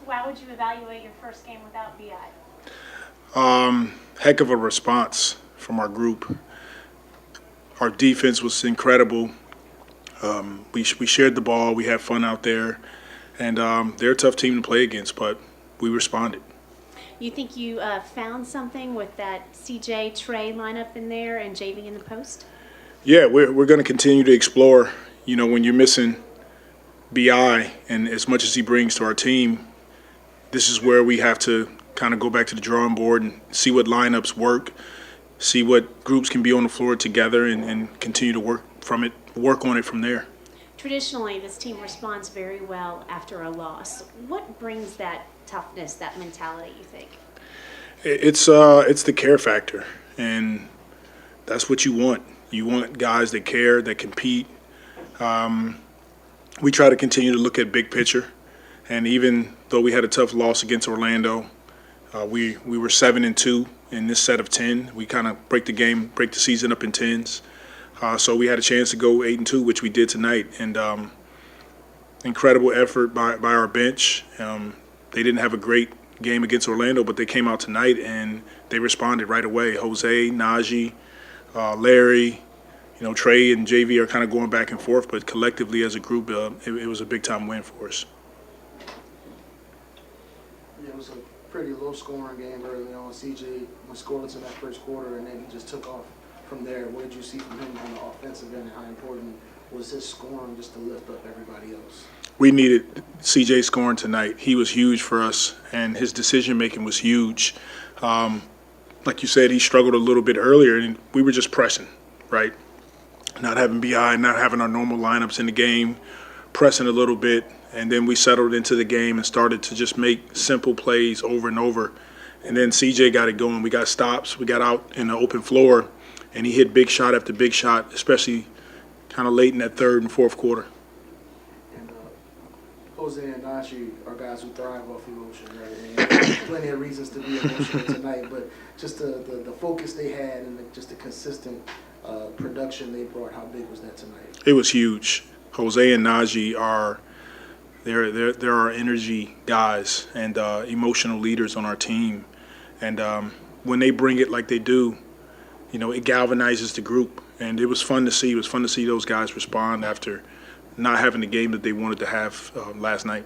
How would you evaluate your first game without BI? Heck of a response from our group. Our defense was incredible. We shared the ball. We had fun out there. And they're a tough team to play against, but we responded. You think you found something with that CJ Trey lineup in there and JV in the post? Yeah, we're going to continue to explore. You know, when you're missing BI and as much as he brings to our team, this is where we have to kind of go back to the drawing board and see what lineups work, see what groups can be on the floor together, and continue to work on it from there. Traditionally, this team responds very well after a loss. What brings that toughness, that mentality, you think? It's the care factor, and that's what you want. You want guys that care, that compete. We try to continue to look at big picture, and even though we had a tough loss against Orlando, we were 7-2 in this set of 10. We kind of break the season up in tens. So we had a chance to go 8-2, which we did tonight, and incredible effort by our bench. They didn't have a great game against Orlando, but they came out tonight and they responded right away. Jose, Naji, Larry, Trey and JV are kind of going back and forth, but collectively as a group, it was a big-time win for us. It was a pretty low-scoring game early on. CJ was scoreless in that first quarter, and then he just took off from there. What did you see from him on the offensive end, and how important was his scoring just to lift up everybody else? We needed CJ scoring tonight. He was huge for us, and his decision-making was huge. Like you said, he struggled a little bit earlier, and we were just pressing, right? Not having BI, not having our normal lineups in the game, pressing a little bit, and then we settled into the game and started to just make simple plays over and over. And then CJ got it going. We got stops. We got out in the open floor, and he hit big shot after big shot, especially kind of late in that third and fourth quarter. And Jose and Naji are guys who thrive off emotion, right? And plenty of reasons to be emotional tonight, but just the focus they had and just the consistent production they brought, how big was that tonight? It was huge. Jose and Naji they're our energy guys and emotional leaders on our team. And when they bring it like they do, it galvanizes the group. And it was fun to see. It was fun to see those guys respond after not having the game that they wanted to have last night.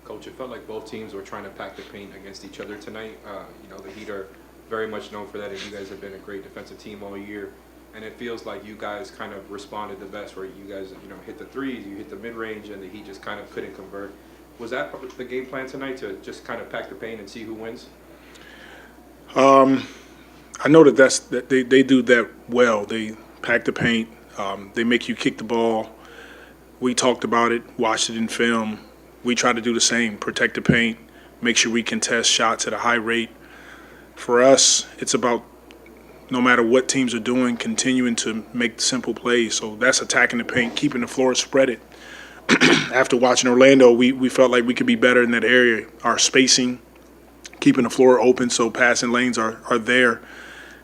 Coach, it felt like both teams were trying to pack the paint against each other tonight. The Heat are very much known for that, and you guys have been a great defensive team all year. And it feels like you guys kind of responded the best, where you guys, hit the threes, you hit the mid-range, and the Heat just kind of couldn't convert. Was that the game plan tonight, to just kind of pack the paint and see who wins? I know that they do that well. They pack the paint. They make you kick the ball. We talked about it, watched it in film. We try to do the same, protect the paint, make sure we contest shots at a high rate. For us, it's about, no matter what teams are doing, continuing to make simple plays. So that's attacking the paint, keeping the floor spreaded. After watching Orlando, we felt like we could be better in that area. Our spacing, keeping the floor open so passing lanes are there.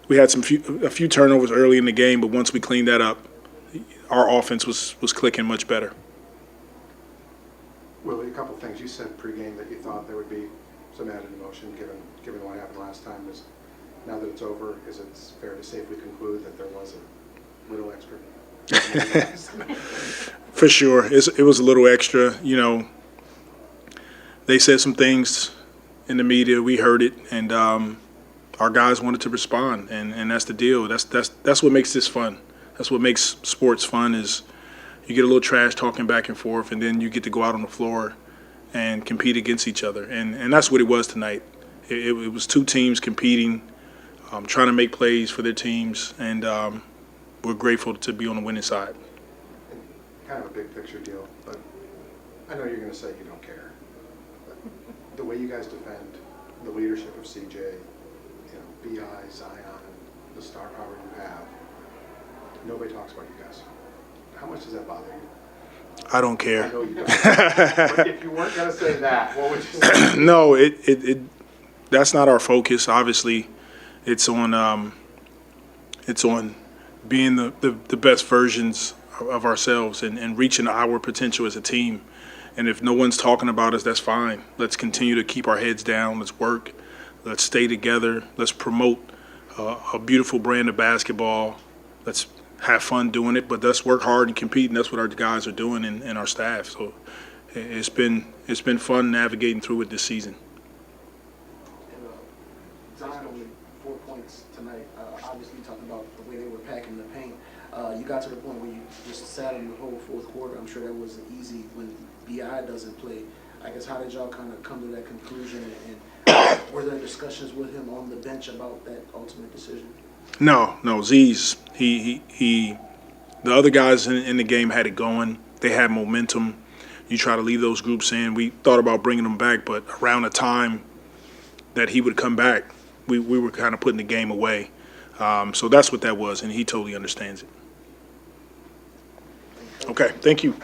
We had a few turnovers early in the game, but once we cleaned that up, our offense was clicking much better. Willie, a couple of things. You said pregame that you thought there would be some added emotion given what happened last time. Now that it's over, is it fair to safely conclude that there was a little extra? For sure. It was a little extra. They said some things in the media. We heard it, and our guys wanted to respond, and that's the deal. That's what makes this fun. That's what makes sports fun, is you get a little trash talking back and forth, and then you get to go out on the floor and compete against each other. And that's what it was tonight. It was two teams competing, trying to make plays for their teams, and we're grateful to be on the winning side. Kind of a big picture deal, but I know you're going to say you don't care. But the way you guys defend the leadership of CJ, BI, Zion, and the star power you have, nobody talks about you guys. How much does that bother you? I don't care. I know you don't. But if you weren't going to say that, what would you say? No, that's not our focus. Obviously, it's on being the best versions of ourselves and reaching our potential as a team. And if no one's talking about us, that's fine. Let's continue to keep our heads down. Let's work. Let's stay together. Let's promote a beautiful brand of basketball. Let's have fun doing it, but let's work hard and compete, and that's what our guys are doing and our staff. So it's been fun navigating through it this season. And, Zion only 4 points tonight. Obviously, talking about the way they were packing the paint. You got to the point where you just sat in the whole fourth quarter. I'm sure that wasn't easy when BI doesn't play. I guess how did y'all kind of come to that conclusion, and were there discussions with him on the bench about that ultimate decision? No, Z's. The other guys in the game had it going. They had momentum. You try to leave those groups in. We thought about bringing them back, but around the time that he would come back, we were kind of putting the game away. So that's what that was, and he totally understands it. Okay, thank you.